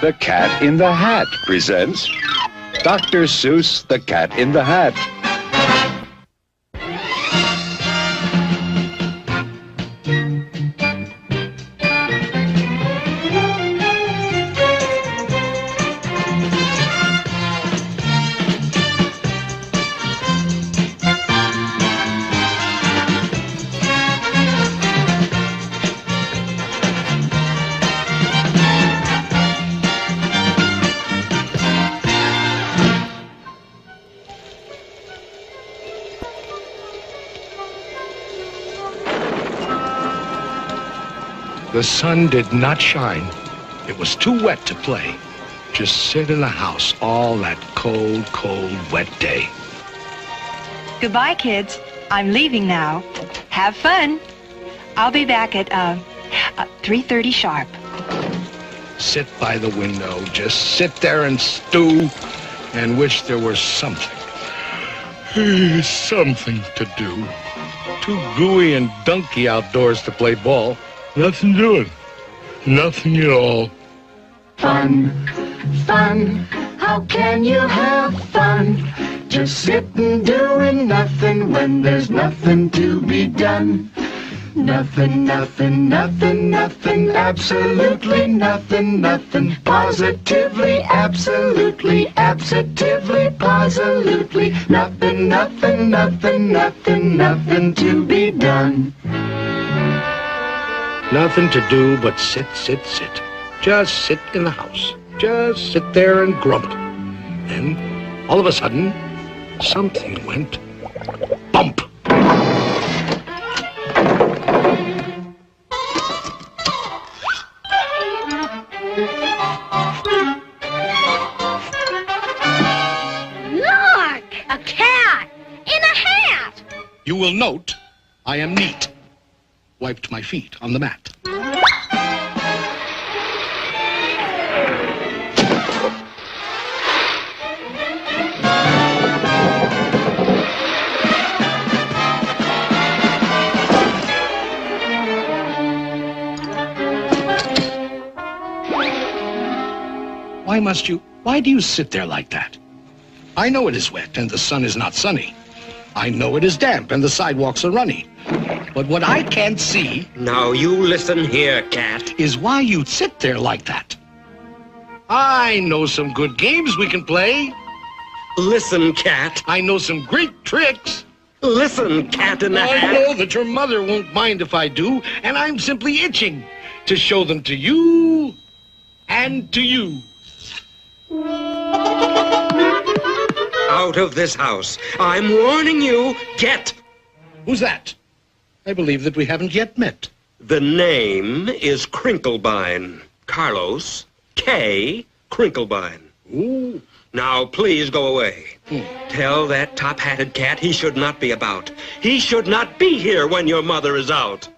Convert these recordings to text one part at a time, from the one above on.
The Cat in the Hat presents Dr. Seuss, The Cat in the Hat. The sun did not shine. It was too wet to play. Just sit in the house all that cold, cold, wet day. Goodbye, kids. I'm leaving now. Have fun. I'll be back at 3:30 sharp. Sit by the window, just sit there and stew and wish there was something to do. Too gooey and dunky outdoors to play ball. Nothing doing. Nothing at all. Fun, fun, how can you have fun? Just sitting doing nothing when there's nothing to be done. Nothing, nothing, nothing, nothing, absolutely nothing, nothing, positively, absolutely, absolutely, positively, nothing, nothing, nothing, nothing, nothing to be done. Nothing to do but sit, sit, sit. Just sit in the house. Just sit there and grumble. Then, all of a sudden, something went bump. Look! A cat! In a hat! You will note I am neat. Wiped my feet on the mat. Why do you sit there like that? I know it is wet and the sun is not sunny. I know it is damp and the sidewalks are runny. But what I can't see... Now you listen here, cat. ...is why you sit there like that. I know some good games we can play. Listen, cat. I know some great tricks. Listen, cat in the hat. I know that your mother won't mind if I do, and I'm simply itching to show them to you and to you. Out of this house. I'm warning you. Get. Who's that? I believe that we haven't yet met. The name is Crinklebine. Carlos K. Crinklebine. Ooh. Now, please go away. Tell that top-hatted cat he should not be about. He should not be here when your mother is out.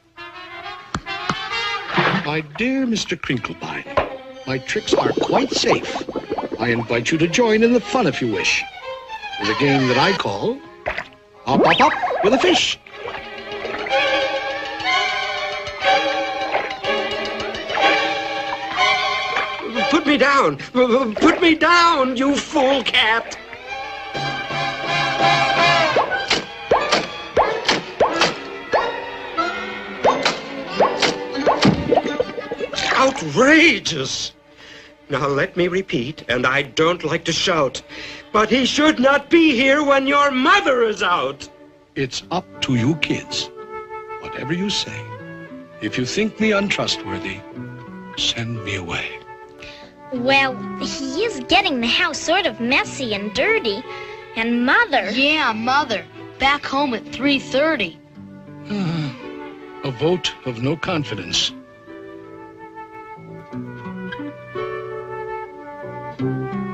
My dear Mr. Crinklebine, my tricks are quite safe. I invite you to join in the fun if you wish. With a game that I call Hop, Hop, Hop with a Fish. Put me down! Put me down, you fool cat! Outrageous! Now let me repeat, and I don't like to shout, but he should not be here when your mother is out. It's up to you kids. Whatever you say. If you think me untrustworthy, send me away. Well, he is getting the house sort of messy and dirty. And Mother... Yeah, Mother. Back home at 3:30. A vote of no confidence.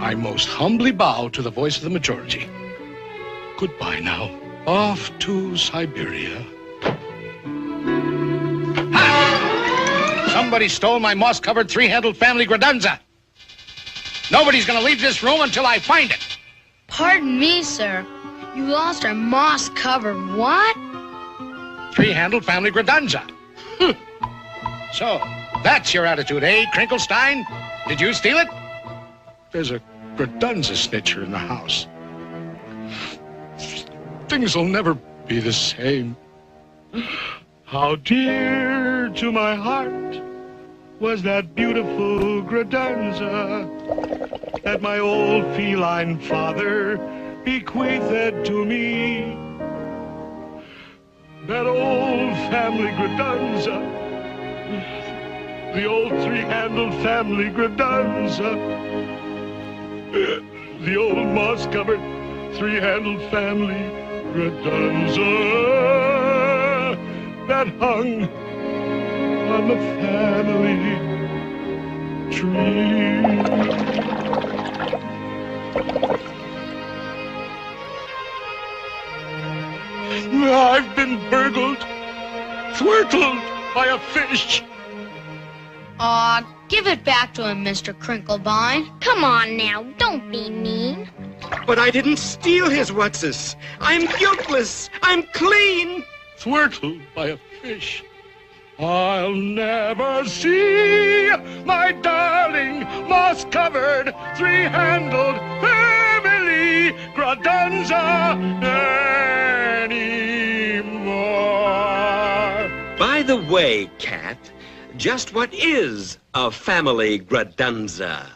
I most humbly bow to the voice of the majority. Goodbye now. Off to Siberia. Ha! Somebody stole my moss-covered three-handled family gradunza. Nobody's gonna leave this room until I find it. Pardon me, sir. You lost our moss-covered what? Three-handled family gradunza. So, That's your attitude, eh, Crinklestein? Did you steal it? There's a Gradunza snitcher in the house. Things will never be the same. How dear to my heart was that beautiful Gradunza that my old feline father bequeathed to me. That old family Gradunza, the old three-handled family Gradunza, the old moss-covered three-handled family Gradunza that hung on the family tree. I've been burgled, thwartled by a fish. Aw, give it back to him, Mr. Crinklebine. Come on now, don't be mean. But I didn't steal his what's-this. I'm guiltless. I'm clean. Thwartled by a fish. I'll never see my darling moss-covered three-handled family Gradunza anymore. By the way, Cat, just what is a family Gradunza?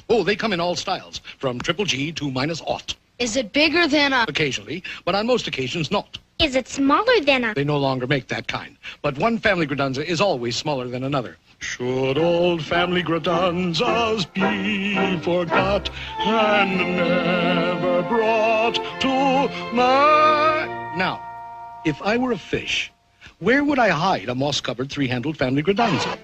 Oh, they come in all styles, from triple G to -0. Is it bigger than a... Occasionally, but on most occasions not. Is it smaller than a... They no longer make that kind. But one family Gradunza is always smaller than another. Should old family Gradunzas be forgot and never brought to my... Now, if I were a fish, where would I hide a moss-covered three-handled family Gradunza?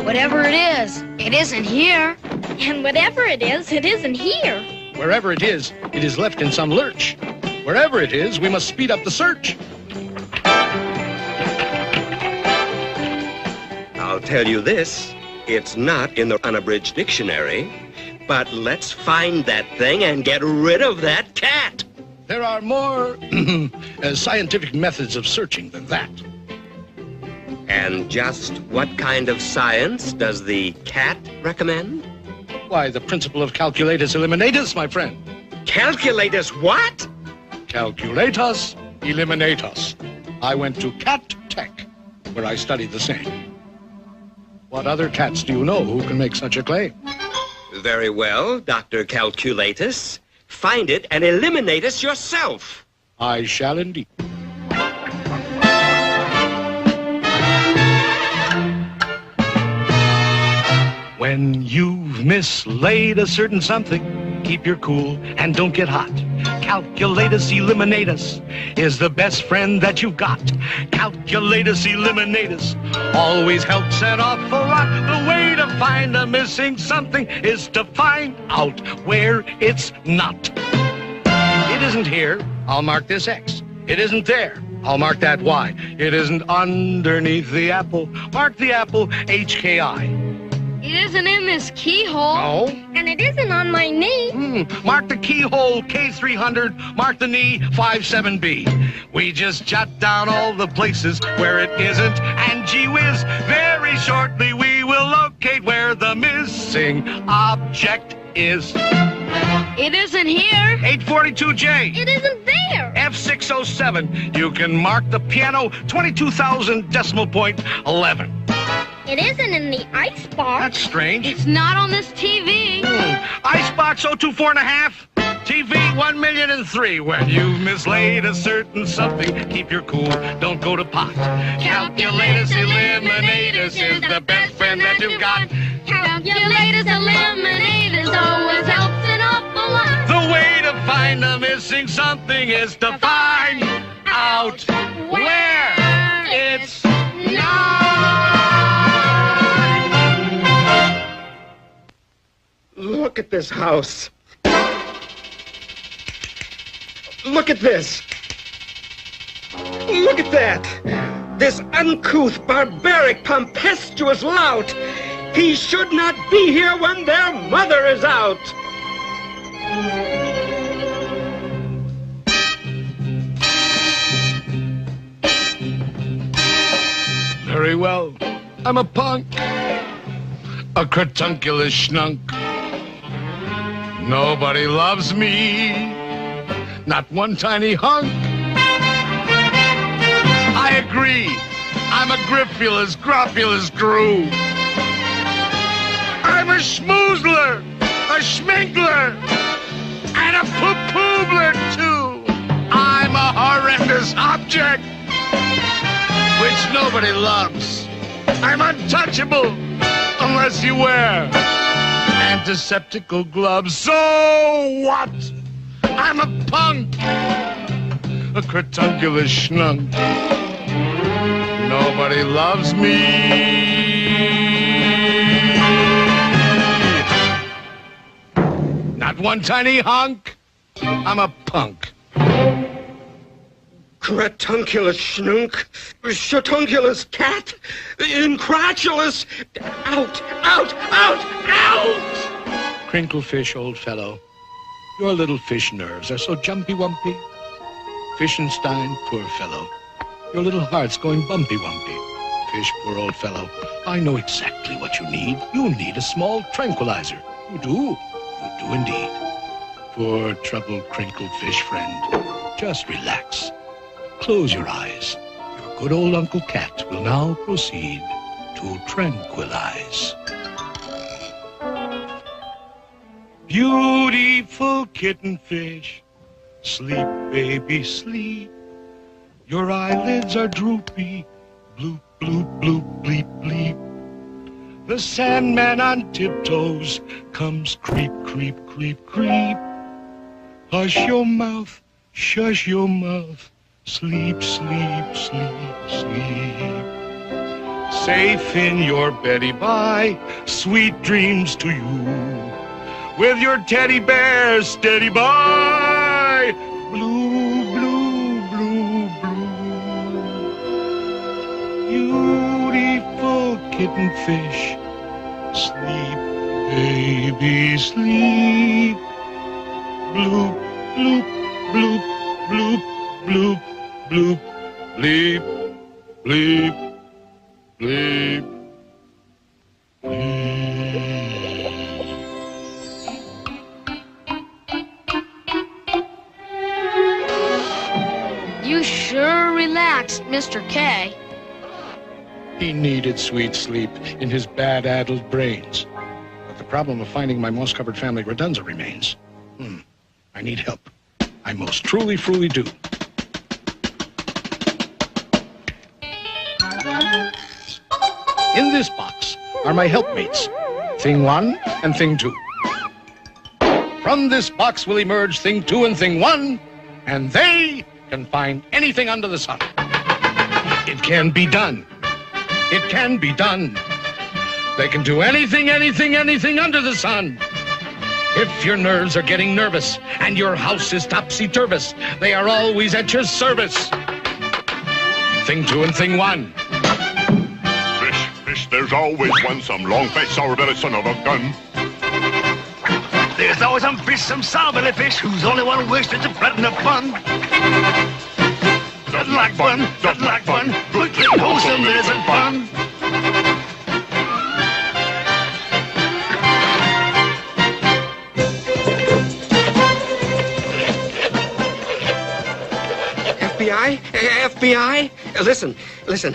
Whatever it isn't here. And whatever it isn't here. Wherever it is left in some lurch. Wherever it is, we must speed up the search. I'll tell you this, it's not in the unabridged dictionary, but let's find that thing and get rid of that cat. There are more scientific methods of searching than that. And just what kind of science does the cat recommend? Why, the principle of calculatus eliminatus, my friend. Calculatus what? Calculatus eliminatus. I went to Cat Tech, where I studied the same. What other cats do you know who can make such a claim? Very well, Dr. Calculatus. Find it and eliminate us yourself. I shall indeed. When you've mislaid a certain something, keep your cool and don't get hot. Calculatus eliminatus is the best friend that you've got. Calculatus eliminatus always helps an awful lot. The way to find a missing something is to find out where it's not. It isn't here, I'll mark this X. It isn't there, I'll mark that Y. It isn't underneath the apple, mark the apple HKI. It isn't in this keyhole. No. And it isn't on my knee. Mark the keyhole K300, mark the knee 57B. We just jot down all the places where it isn't, and gee whiz, very shortly we will locate where the missing object is. It isn't here. 842J. It isn't there. F607. You can mark the piano 22,000 decimal point 11. It isn't in the icebox. That's strange. It's not on this TV. Icebox 024.5. TV 1,000,003. When you've mislaid a certain something, keep your cool, don't go to pot. Calculatus eliminatus is the best friend that you've got. Calculatus eliminatus always helps an awful lot. The way to find the missing something is to find out where it's not. Look at this house. Look at this. Look at that. This uncouth, barbaric, tempestuous lout. He should not be here when their mother is out. Very well. I'm a punk. A cratunculus schnunk. Nobody loves me. Not one tiny hunk. I agree. I'm a griffulous, gropulous crew. I'm a schmoozler, a schminkler, and a poo-poobler, too. I'm a horrendous object, which nobody loves. I'm untouchable, unless you wear antiseptical gloves. So what? I'm a punk, a cratunculus schnunk. Nobody loves me. Not one tiny hunk. I'm a punk. Cratunculus schnunk, shatunculus cat, incratulous, out, out, out, out! Crinklefish, old fellow, your little fish nerves are so jumpy-wumpy. Fishenstein, poor fellow, your little heart's going bumpy-wumpy. Fish, poor old fellow, I know exactly what you need. You need a small tranquilizer. You do. You do indeed. Poor troubled crinkled fish friend, just relax. Close your eyes. Your good old Uncle Cat will now proceed to tranquilize. Beautiful kitten fish, sleep, baby, sleep. Your eyelids are droopy, bloop, bloop, bloop, bleep, bleep. The Sandman on tiptoes comes creep, creep, creep, creep. Hush your mouth, shush your mouth. Sleep, sleep, sleep, sleep. Safe in your beddy by, sweet dreams to you. With your teddy bear steady by. Blue, blue, blue, blue. Beautiful kitten fish. Sleep, baby, sleep. Bloop, bloop, bloop, bloop, bloop. Bloop, bleep, bleep, bleep, bleep. You sure relaxed, Mr. K. He needed sweet sleep in his bad-addled brains. But the problem of finding my moss-covered family redunza remains. I need help. I most truly do. In this box are my helpmates, Thing 1 and Thing 2. From this box will emerge Thing 2 and Thing 1, and they can find anything under the sun. It can be done. It can be done. They can do anything, anything, anything under the sun. If your nerves are getting nervous and your house is topsy-turvous, they are always at your service. Thing 2 and Thing 1. There's always one, some long-faced, sour-bellied son of a gun. There's always some fish, some sour-bellied fish, who's only one wish to threaten the fun. Doesn't like fun, doesn't like fun, good, wholesome, isn't fun. FBI? FBI? Listen.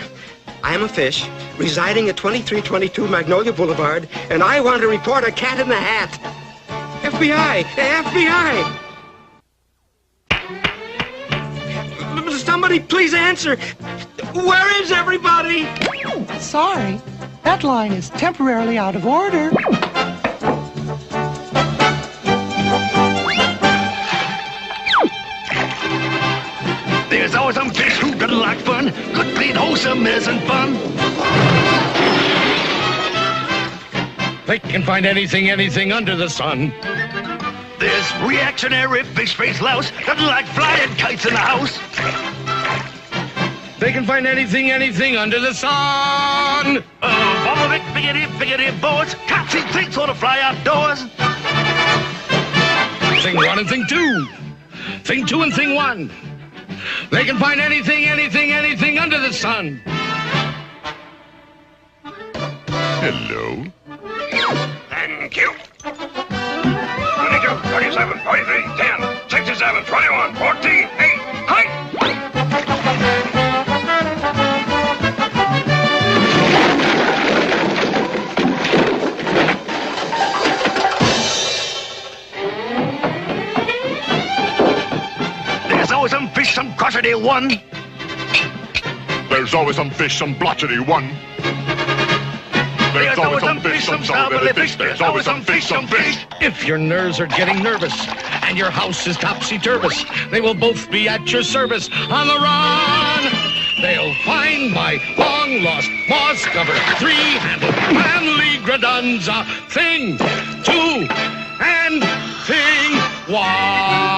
I am a fish residing at 2322 Magnolia Boulevard, and I want to report a cat in the hat. FBI! FBI! Somebody please answer. Where is everybody? Sorry, that line is temporarily out of order. There's always some fish who doesn't like fun. Good, clean, wholesome isn't fun. They can find anything, anything under the sun. This reactionary fish-faced louse doesn't like flying kites in the house. They can find anything, anything under the sun. Bumblebee, biggity, boards, cats and things sort of fly outdoors. Thing 1 and Thing 2. Thing 2 and Thing 1. They can find anything, anything, anything under the sun. Hello. Thank you. 22, 27, 43, 10, 67, 21, 14, 8, height! There's always some fish, some crotchety one. There's always some fish, some blotchety one. There's always some fish, some sour fish. There's always some fish, some fish. If your nerves are getting nervous and your house is topsy-turvous, they will both be at your service on the run. They'll find my long-lost, moss-covered, three-handled family gradunza thing, two, and thing one.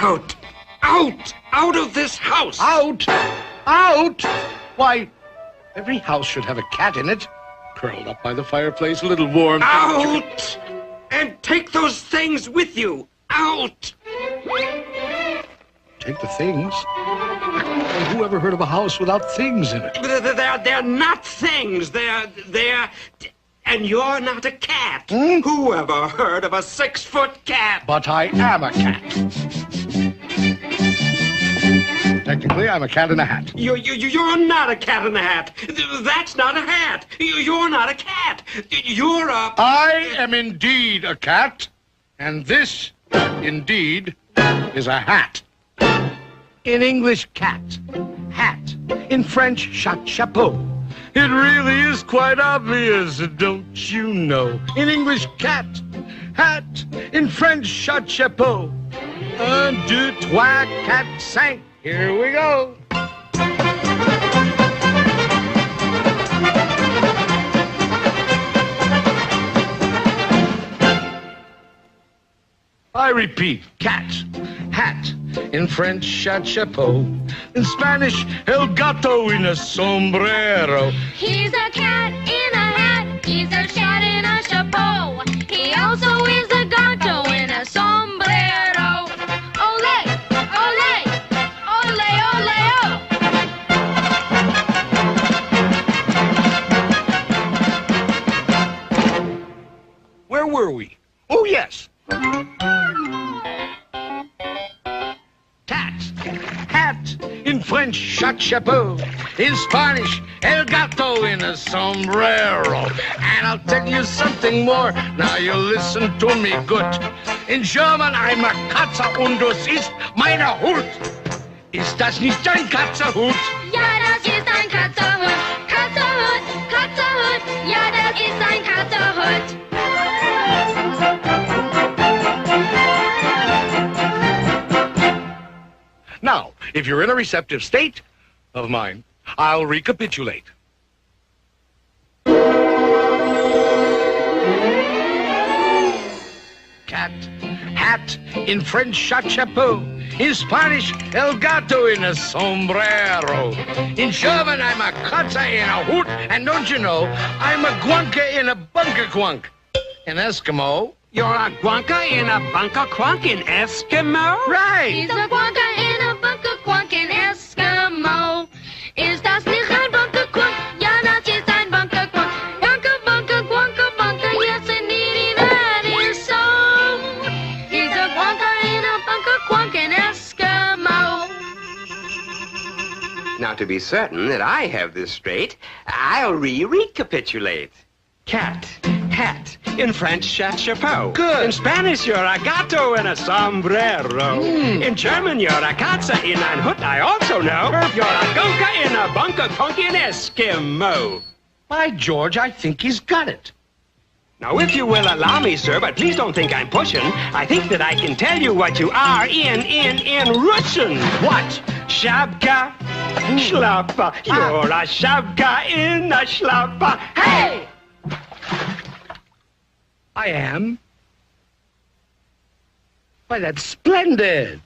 Out! Out! Out of this house! Out! Out! Why, every house should have a cat in it. Curled up by the fireplace, a little warm. Out! And take those things with you! Out! Take the things? And who ever heard of a house without things in it? They're not things. They're... And you're not a cat. Who ever heard of a 6-foot cat? But I am a cat. Technically, I'm a cat in a hat. You're not a cat in a hat. That's not a hat. You're not a cat. You're a... I am indeed a cat, and this, indeed, is a hat. In English, cat. Hat. In French, chapeau. It really is quite obvious, don't you know? In English, cat. Hat. In French, chapeau. 1, 2, 3, 4, 5. Here we go. I repeat, cat, hat. In French, chapeau. In Spanish, el gato in a sombrero. He's a cat in a hat. He's a cat in a chapeau. He also is a gato in a sombrero. Ole, ole, ole, ole, oh. Where were we? Oh, yes. Cat, hat, in French, chapeau. In Spanish, el gato in a sombrero. And I'll tell you something more. Now you listen to me good. In German, I'm a Katze und das ist meine Hut. Ist das nicht ein Katzerhut? Ja, das ist ein Katzerhut. Katzerhut, Katzerhut. Ja, das ist ein Katzerhut. Now, if you're in a receptive state of mind, I'll recapitulate. Cat, hat, in French, chapeau. In Spanish, el gato in a sombrero. In German, I'm a Katze in a hoot. And don't you know, I'm a guanka in a bunker quunk. In Eskimo... You're a guanka in a bunker quunk in Eskimo? Right! He's a guanka in a bunker quunk in Eskimo. Ist das nicht ein bunker quunk? Ja, das ist ein bunker quunk. Bunker, bunker, bunker, bunker. Yes, indeed, that is so. He's a guanka in a bunker quunk in Eskimo. Now, to be certain that I have this straight, I'll recapitulate. Cat, hat, in French, chapeau. Good. In Spanish, you're a gato in a sombrero. In German, you're a Katze in ein Hut, I also know. You're a gonka in a bunker quunk in Eskimo. By George, I think he's got it. Now, if you will allow me, sir, but please don't think I'm pushing, I think that I can tell you what you are in Russian. What? Shabka, shlappa. You're a shabka in a shlappa. Hey! I am. Why, that's splendid.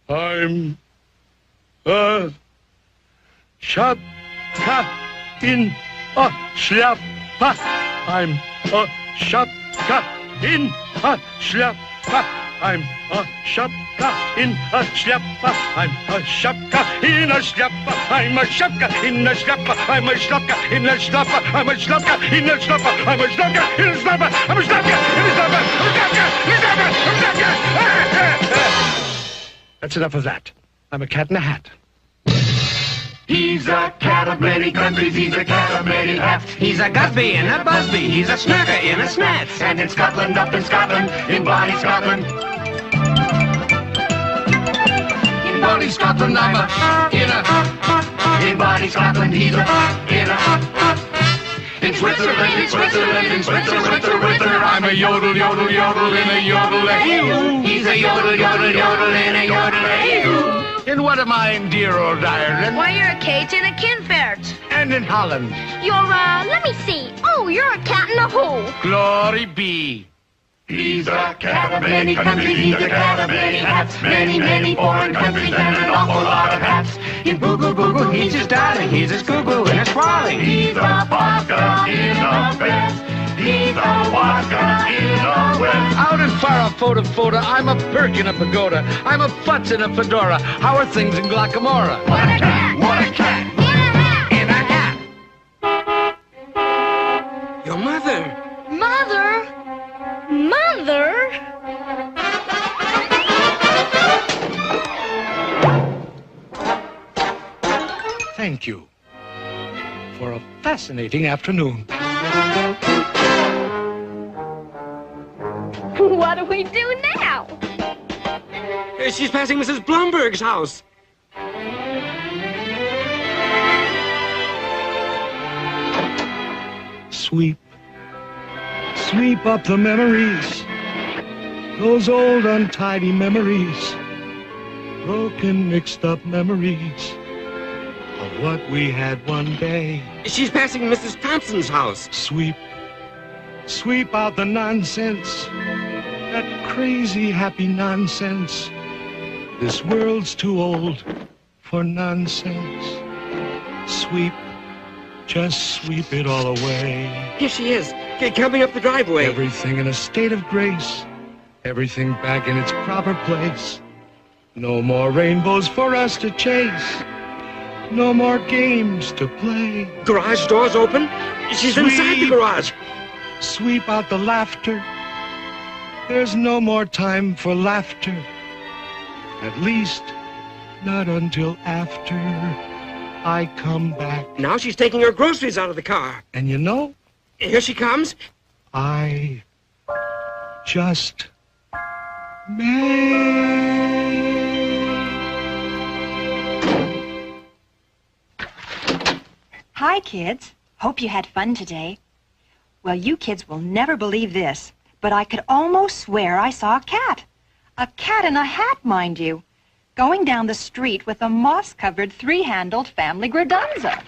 I'm a Shapka in a Shapka. I'm a Shapka in a Shapka. I'm a Shapka in a Shapka. I'm a Shapka in a Shapka. I'm a Shapka in a Shapka. I'm a Shapka in a Shapka. I'm a Shapka in a Shapka. I'm a Shapka in a Shapka. I'm a Shapka in a Shapka. That's enough of that. I'm a cat in a hat. He's a cat of many countries, he's a cat of many hats. He's a Gusby and a Busby, he's a Snurker in a Snats. And in Scotland, up in Scotland, in Bonnie Scotland. In Bonnie Scotland, I'm a in Bonnie Scotland, he's a in Switzerland, in Switzerland, in Switzerland, I'm a yodel, yodel, yodel in a yodel-a-hoo. He's a yodel, yodel, yodel in a yodel-a-hoo. And what am I in dear old Ireland? Why, you're a Kate and a Kinfert. And in Holland. You're, let me see. Oh, you're a cat in a hole. Glory be. He's a cat of many countries, he's a cat of many hats. Many, many foreign countries and an awful lot of hats. In Boo-Goo Boo-Goo, he's his darling, he's his Goo-Goo and his Swally. He's a vodka in a vest. He's a vodka in a west. Out in Farah, I'm a Perk in a pagoda. I'm a Futz in a fedora. How are things in Glockamora? What a cat! What a cat! In a hat. Your mother. Mother? Mother? Thank you for a fascinating afternoon. What do we do now? She's passing Mrs. Blumberg's house. Sweep up the memories, those old untidy memories, broken, mixed up memories of what we had one day. She's passing Mrs. Thompson's house. Sweep out the nonsense, that crazy happy nonsense. This world's too old for nonsense. Just sweep it all away. Here she is, coming up the driveway. Everything in a state of grace, everything back in its proper place. No more rainbows for us to chase, no more games to play. Garage door's open. She's inside the garage. Sweep out the laughter. There's no more time for laughter. At least, not until after I come back. Now she's taking her groceries out of the car. And you know? Here she comes. I just may. Hi, kids. Hope you had fun today. Well, you kids will never believe this, but I could almost swear I saw a cat. A cat in a hat, mind you, going down the street with a moss-covered, three-handled family gradunza.